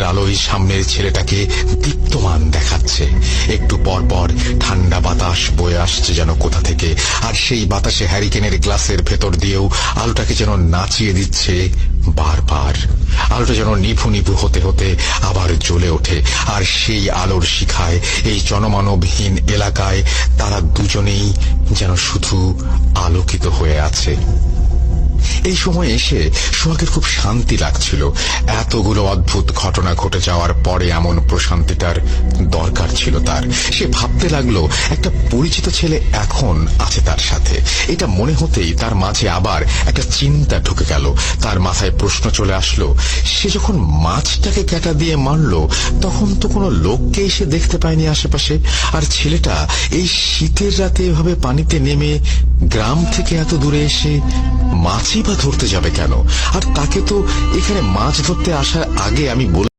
হ্যারিকেনের আলোয় সামনের ছেলেটাকে দীপ্তমান দেখাচ্ছে। একটু পর পর ঠান্ডা বাতাস বয়ে আসছে যেন কোথা থেকে, আর সেই বাতাসে হ্যারিকেনের গ্লাসের ভেতর দিয়েও আলোটাকে যেন নাচিয়ে দিচ্ছে বারবার। আলোটা যেন নিভু নিভু হতে হতে আবার জ্বলে ওঠে, আর সেই আলোর শিখায় এই জনমানবহীন এলাকায় তারা দুজনেই যেন শুধু আলোকিত হয়ে আছে। এই সময় এসে সোহাগের খুব শান্তি লাগছিল। এতগুলো অদ্ভুত ঘটনা ঘটে যাওয়ার পরে এমন প্রশান্তিটার দরকার ছিল তার। সে ভাবতে লাগলো একটা পরিচিত ছেলে এখন আছে তার সাথে। এটা মনে হতেই তার মাঝে আবার একটা চিন্তা ঢুকে গেল। তার মাথায় প্রশ্ন চলে আসলো, সে যখন মাছটাকে ক্যাটা দিয়ে মারলো তখন তো কোনো লোককে এসে দেখতে পায়নি আশেপাশে, আর ছেলেটা এই শীতের রাতে এভাবে পানিতে নেমে গ্রাম থেকে এত দূরে এসে মাছই বা ধরতে যাবে কেন? আর তাকে তো এখানে মাছ ধরতে আসার আগে আমি